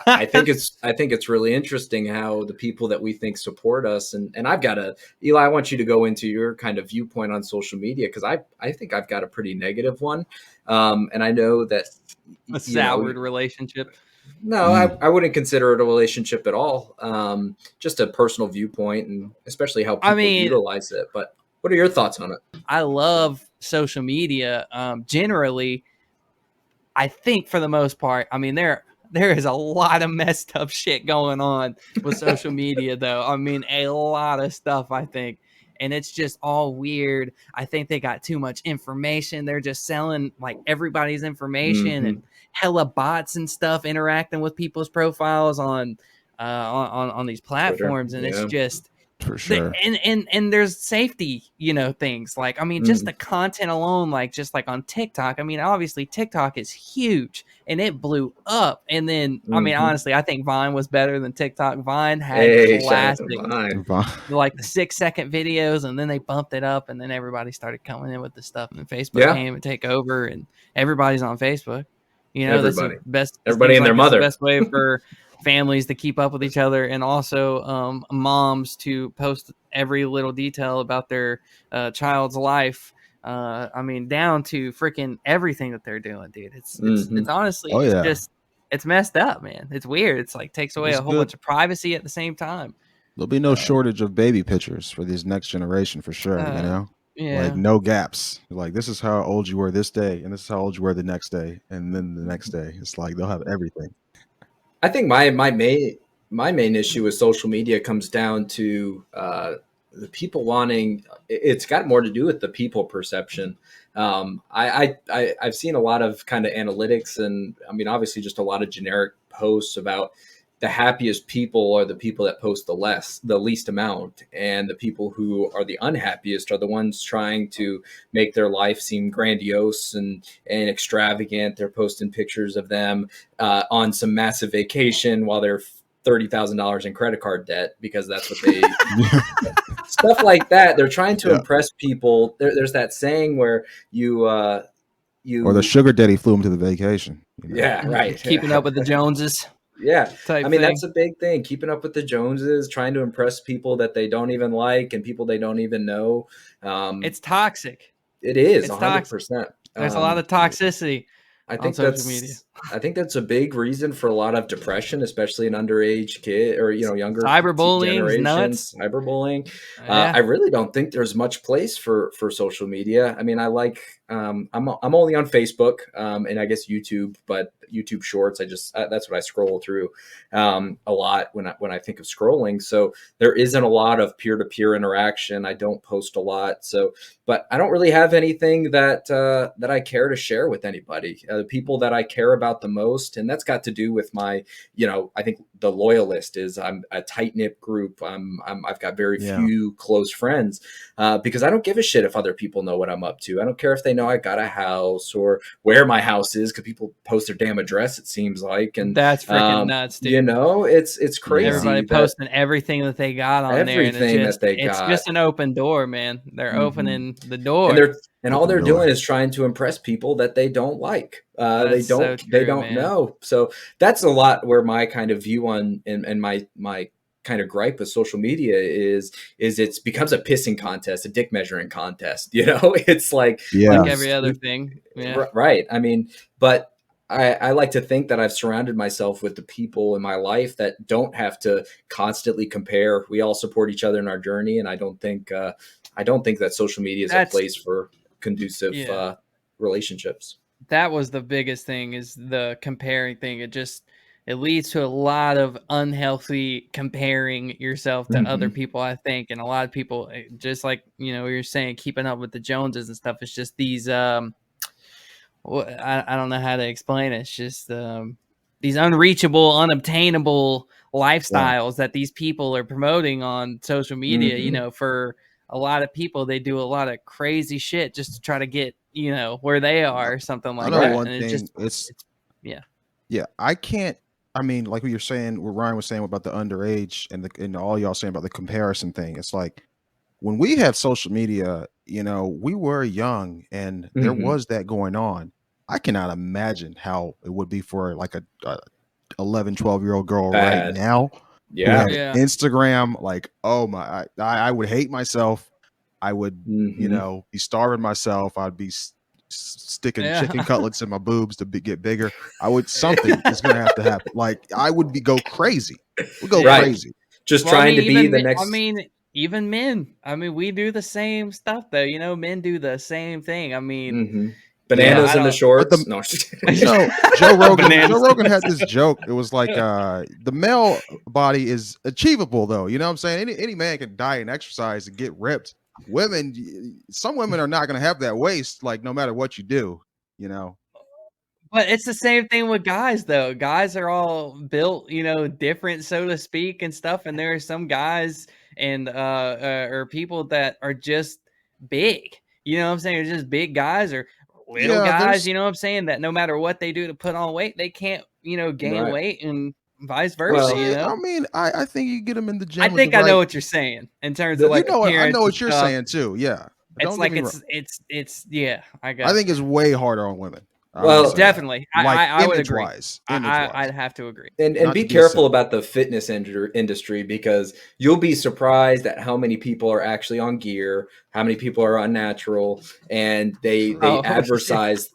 I think it's really interesting how the people that we think support us, and I've got Eli, I want you to go into your kind of viewpoint on social media, because I think I've got a pretty negative one, and I know that A soured relationship. No, I wouldn't consider it a relationship at all. Just a personal viewpoint, and especially how people utilize it. But what are your thoughts on it? I love social media. Generally, I think for the most part, I mean, there is a lot of messed up shit going on with social media, though. I mean, a lot of stuff, I think. And it's just all weird. I think they got too much information. They're just selling like everybody's information and hella bots and stuff interacting with people's profiles on these platforms. Twitter, and it's just for sure. And there's safety, you know, things like, I mean, just the content alone, like just like on TikTok. I mean, obviously TikTok is huge and it blew up. And then, I mean, honestly, I think Vine was better than TikTok. Vine had classic, like the 6-second videos, and then they bumped it up, and then everybody started coming in with the stuff, and then Facebook came and take over, and everybody's on Facebook. You know, everybody. That's the best. Everybody and their mother. The best way for families to keep up with each other, and also moms to post every little detail about their child's life. I mean, down to freaking everything that they're doing, dude. It's honestly, it's messed up, man. It's weird. It's like takes away a whole bunch of privacy at the same time. There'll be no shortage of baby pictures for this next generation, for sure. You know, like no gaps. Like, this is how old you were this day, and this is how old you were the next day, and then the next day. It's like they'll have everything. I think my main issue with social media comes down to the people wanting. It's got more to do with the people perception. I've seen a lot of kind of analytics, and I mean, obviously, just a lot of generic posts about the happiest people are the people that post the least amount, and the people who are the unhappiest are the ones trying to make their life seem grandiose and extravagant. They're posting pictures of them on some massive vacation while they're $30,000 in credit card debt, because that's what they stuff like that. They're trying to impress people. There's that saying where you or the sugar daddy flew him to the vacation. Yeah, right. Keeping up with the Joneses. Yeah. I mean, that's a big thing. Keeping up with the Joneses, trying to impress people that they don't even like and people they don't even know. It's toxic. It is it's 100%. There's a lot of toxicity on social media. I think that's a big reason for a lot of depression, especially in underage kid or younger cyberbullying, nuts. Cyberbullying. Yeah. I really don't think there's much place for social media. I mean, I like I'm only on Facebook and I guess YouTube, but YouTube Shorts. That's what I scroll through a lot when I think of scrolling. So there isn't a lot of peer-to-peer interaction. I don't post a lot, but I don't really have anything that I care to share with anybody. The people that I care about the most, and that's got to do with my, I think the loyalist is I'm a tight-knit group. I've got very few close friends because I don't give a shit if other people know what I'm up to. I don't care if they know I got a house or where my house is, because people post their damn address, it seems like, and that's freaking nuts, dude. It's crazy. Everybody posting everything that they got on there, and it's just an open door, man. They're opening the door, and all they're doing is trying to impress people that they don't like. They don't know. So that's a lot where my kind of view on and my kind of gripe with social media is it becomes a pissing contest, a dick measuring contest. It's like every other thing. Yeah. Right. I mean, but I like to think that I've surrounded myself with the people in my life that don't have to constantly compare. We all support each other in our journey, and I don't think that social media is a place for conducive relationships. That was the biggest thing, is the comparing thing. It leads to a lot of unhealthy comparing yourself to other people, I think. And a lot of people, just like, you're saying, keeping up with the Joneses and stuff. It's just these, I don't know how to explain it. It's just these unreachable, unobtainable lifestyles that these people are promoting on social media. For a lot of people, they do a lot of crazy shit just to try to get, where they are or something like that. One thing, I can't. I mean, like what you're saying, what Ryan was saying about the underage and all y'all saying about the comparison thing. It's like when we had social media, we were young and there was that going on. I cannot imagine how it would be for like a 11, 12-year-old girl right now. Yeah. Instagram, like, oh my, I would hate myself. I would, be starving myself. I'd be sticking chicken cutlets in my boobs to get bigger. Something is going to have to happen. Like, I would go crazy. We'd go crazy. Just trying to be the next. I mean, even men. I mean, we do the same stuff though. Men do the same thing. I mean, bananas in the shorts. Joe Rogan had this joke. It was like the male body is achievable though. You know what I'm saying? Any man can diet and exercise and get ripped. Some women are not going to have that waist, like no matter what you do, But it's the same thing with guys though. Guys are all built, different, so to speak, and stuff. And there are some guys and or people that are just big. You know what I'm saying? They're just big guys or little guys, you know what I'm saying? That no matter what they do to put on weight, they can't, gain weight, and vice versa. I mean, I think you get them in the gym. I think I know what you're saying in terms of like I know what you're saying too. Yeah, it's like I think it's way harder on women. Well, definitely. I would agree. I'd have to agree. And be careful about the fitness industry, because you'll be surprised at how many people are actually on gear, how many people are unnatural, and they advertise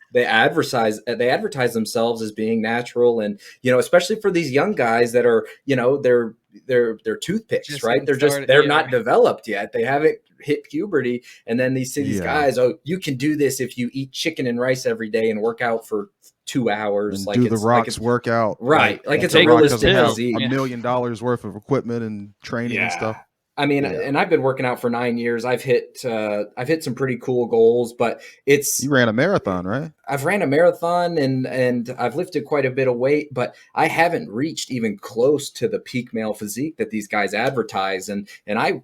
themselves as being natural, and especially for these young guys that are they're toothpicks, right? They're not developed yet. They haven't hit puberty, and then these guys, you can do this if you eat chicken and rice every day and work out for 2 hours, and do the Rock's workout, right? Like it's a realistic $1 million worth of equipment and training and stuff. I mean, Yeah. and I've been working out for 9 years. I've hit some pretty cool goals, but You ran a marathon, right? I've ran a marathon and I've lifted quite a bit of weight, but I haven't reached even close to the peak male physique that these guys advertise. And I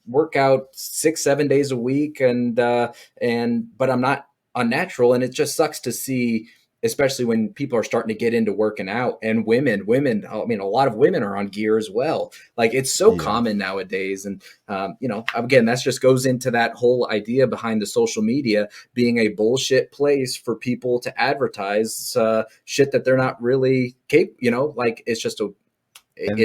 work out 6-7 days a week, but I'm not unnatural, and it just sucks to see, especially when people are starting to get into working out, and women. I mean, a lot of women are on gear as well. Like, it's so Yeah. common nowadays, and again, that just goes into that whole idea behind the social media being a bullshit place for people to advertise shit that they're not really capable. Like, And it's just a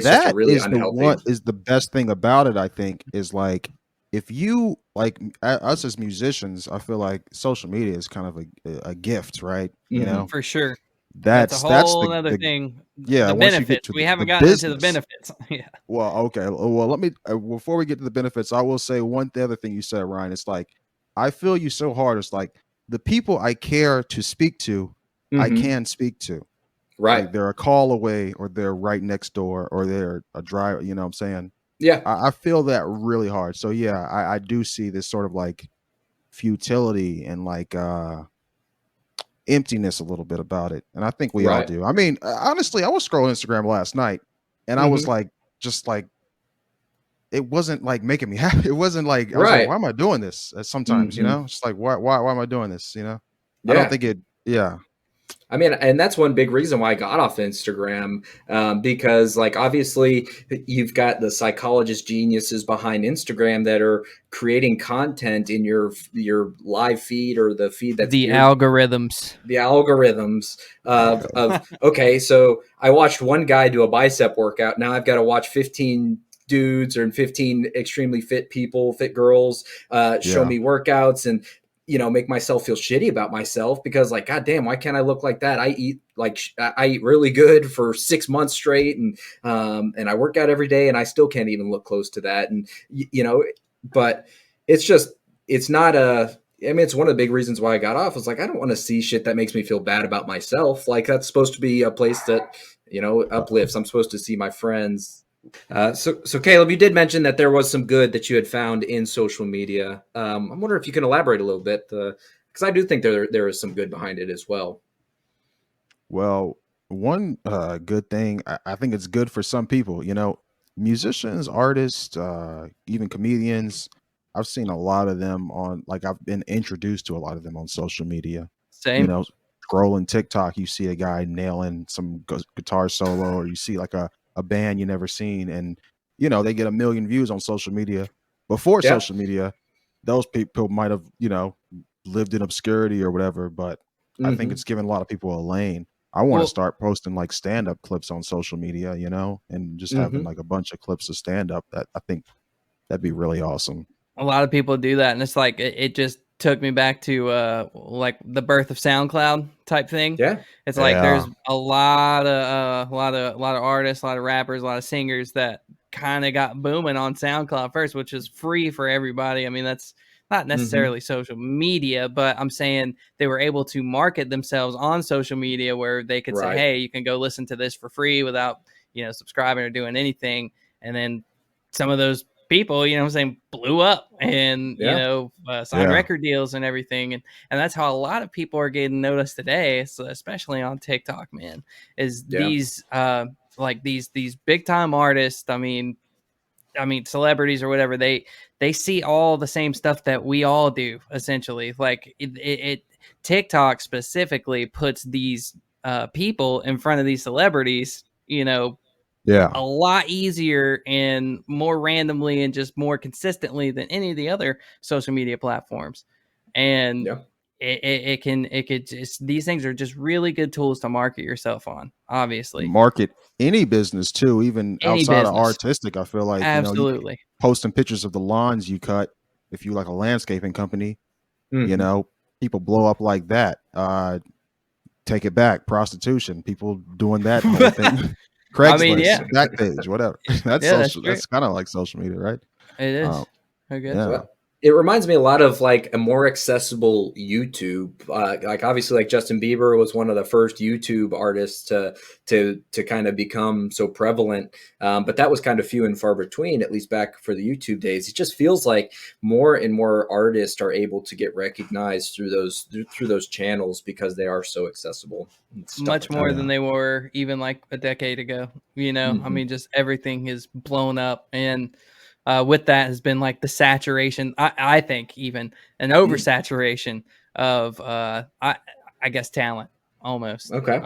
that really is unhealthy. the best thing about it, I think, is like, if you like us as musicians, I feel like social media is kind of a gift, right? You Mhm. know, For sure. That's a that's whole other the thing. yeah. The Once you get benefits. to We the haven't gotten into the business, benefits. Yeah. well, okay. Well, let me before we get to the benefits, I will say the other thing you said, Ryan. It's like, I feel you so hard. It's like, the people I care to speak to, I Mhm. can speak to. Right. Like, they're a call away, or they're right next door, or they're a drive. You know what I'm saying? Yeah. I feel that really hard. So yeah, I do see this sort of like futility and like emptiness a little bit about it. And I think we all Right. do. I mean, honestly, I was scrolling Instagram last night, and I was Mhm. like, just like, it wasn't like making me happy. It wasn't like, I was like, Right. why am I doing this? Sometimes, Mhm. it's like, why am I doing this? I don't Yeah. think it. Yeah, I mean, and that's one big reason why I got off Instagram, because, like, obviously you've got the psychologist geniuses behind Instagram that are creating content in your live feed, or the feed that's The geared, algorithms. the algorithms there you of go. okay, so I watched one guy do a bicep workout. Now I've got to watch 15 dudes or 15 extremely fit people, fit girls, show Yeah, me workouts, and make myself feel shitty about myself, because, like, god damn, why can't I look like that? I eat really good for 6 months straight, and I work out every day, and I still can't even look close to that. And but it's just, it's not a I mean, it's one of the big reasons why I got off. I was like, I don't want to see shit that makes me feel bad about myself. Like, that's supposed to be a place that, uplifts. I'm supposed to see my friends. So Caleb, you did mention that there was some good that you had found in social media. I'm wondering if you can elaborate a little bit, because I do think there is some good behind it as well. well, one good thing, I think it's good for some people. Musicians, artists, even comedians. I've seen a lot of them on, like, I've been introduced to a lot of them on social media. You Same. know, scrolling TikTok, you see a guy nailing some guitar solo, or you see like a band you never seen, and they get a million views on social media. Before Yeah. social media, those people might have lived in obscurity or whatever, but I think Hmm. it's given a lot of people a lane. I want to Well, start posting like stand-up clips on social media, and just having Hmm. like a bunch of clips of stand-up. That I think that'd be really awesome. a lot of people do that, and it's like it just took me back to like the birth of SoundCloud type thing. Yeah. It's like Yeah. there's a lot of artists, a lot of rappers, a lot of singers that kind of got booming on SoundCloud first, which is free for everybody. I mean, that's not Hmm. necessarily social media, but I'm saying they were able to market themselves on social media where they could say, Right. hey, you can go listen to this for free without subscribing or doing anything. And then some of those people, I'm saying, blew up and, Yeah. signed Yeah. record deals and everything. And that's how a lot of people are getting noticed today, so especially on TikTok, man, is Yeah. these, like these big time artists. I mean, celebrities or whatever, they see all the same stuff that we all do, essentially. Like TikTok specifically puts these people in front of these celebrities, Yeah. a lot easier and more randomly and just more consistently than any of the other social media platforms. And Yeah. it could just, these things are just really good tools to market yourself on, obviously. Market any business too, even Any outside of business. artistic. I feel like, you Absolutely. posting pictures of the lawns you cut, if you like a landscaping company, you Hmm. know, people blow up like that. Take it back, prostitution, people doing that whole thing. I mean, Craigslist, yeah. Backpage, whatever. That's Yeah, that's social. true. That's kind of like social media, right? It Um, is. I guess. yeah. Well, It reminds me a lot of like a more accessible YouTube. Like obviously, like Justin Bieber was one of the first YouTube artists to kind of become so prevalent, but that was kind of few and far between, at least back for the YouTube days. It just feels like more and more artists are able to get recognized through those channels because they are so accessible. Much more than they were even like a decade ago. You know, I mean, just everything is blown up, and with that has been like the saturation. I think even an oversaturation of I guess talent almost. Okay.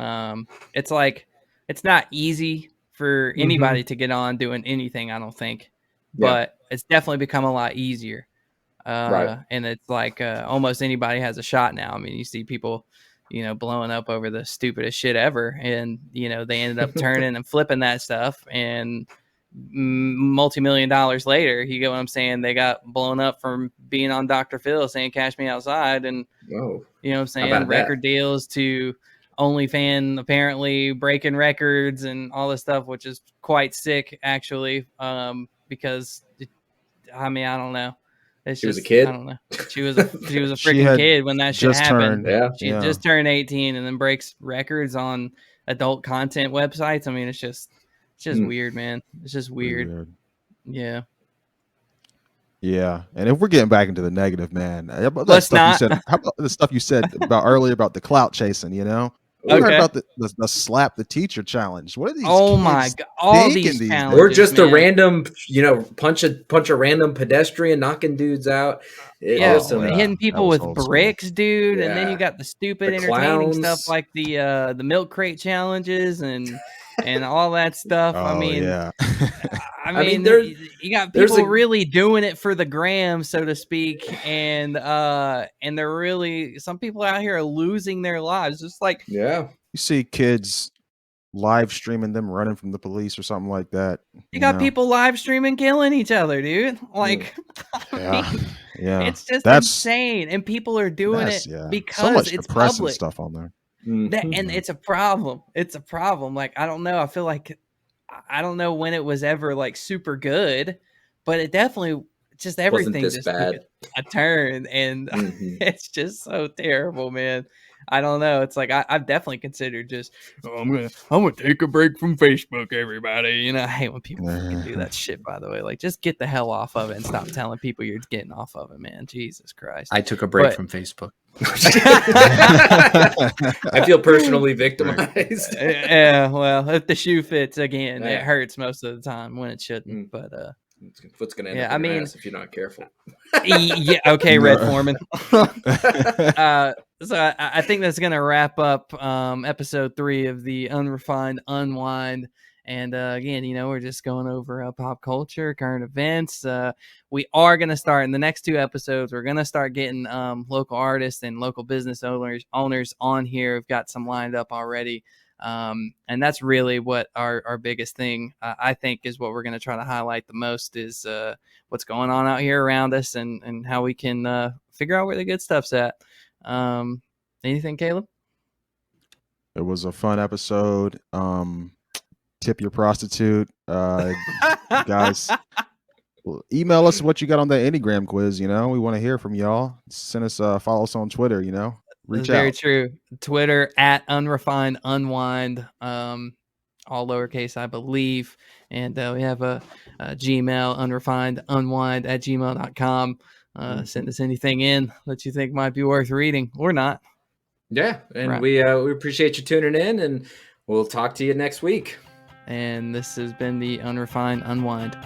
It's like it's not easy for anybody to get on doing anything. I don't think, but it's definitely become a lot easier. Right. And it's like almost anybody has a shot now. I mean, you see people, you know, blowing up over the stupidest shit ever, and you know they ended up turning and flipping that stuff, and multi-million dollars later, you get what I'm saying? They got blown up from being on Dr. Phil saying "Cash Me Outside," and you know what I'm saying, record deals to OnlyFans apparently breaking records and all this stuff, which is quite sick actually. Because I mean, I don't know. She was a kid. I don't know. She was a freaking kid when that shit happened. She had just turned 18 and then breaks records on adult content websites. I mean, it's just weird, man. It's just weird. Yeah. Yeah. And if we're getting back into the negative, man, how about the stuff you said about earlier about the clout chasing, you know? We heard about the slap the teacher challenge. What are these? Oh my god! All these challenges, or just a random, you know, punch a random pedestrian, knocking dudes out. Hitting people with bricks, dude. Yeah. And then you got the stupid, entertaining stuff like the milk crate challenges and all that stuff. Oh, I mean, yeah. I mean, you got people really doing it for the gram, so to speak, and they're really, some people out here are losing their lives. Just like, you see kids live streaming them running from the police or something like that. You got people live streaming killing each other, dude. Like, it's just insane, and people are doing it because so much it's depressing public stuff on there. And it's a problem. It's a problem. Like, I don't know. I feel like I don't know when it was ever like super good, but it definitely just everything just took a turn, and it's just so terrible, man. I don't know. It's like I've definitely considered just I'm gonna take a break from Facebook, everybody. You know, I hate when people fucking do that shit. By the way, like, just get the hell off of it and stop telling people you're getting off of it, man. Jesus Christ! I took a break from Facebook. I feel personally victimized. Yeah, well, if the shoe fits, again, it hurts most of the time when it shouldn't. But what's going to end up in your ass if you're not careful? Yeah, okay, Red Foreman. So I think that's going to wrap up episode 3 of the Unrefined Unwind. And again, you know, we're just going over pop culture, current events. We are going to start in the next 2 episodes. We're going to start getting local artists and local business owners on here. We've got some lined up already. And that's really what our biggest thing, I think, is what we're going to try to highlight the most is what's going on out here around us and how we can figure out where the good stuff's at. Anything, Caleb? It was a fun episode. Tip your prostitute. Guys, email us what you got on the Enneagram quiz. You know, we want to hear from y'all. Send us, follow us on Twitter, you know. Reach out. Very true. Twitter at Unrefined Unwind, all lowercase, I believe. And we have a Gmail, unrefinedunwind@gmail.com. Send us anything in that you think might be worth reading or not. Yeah, and we appreciate you tuning in, and we'll talk to you next week. And this has been the Unrefined Unwind.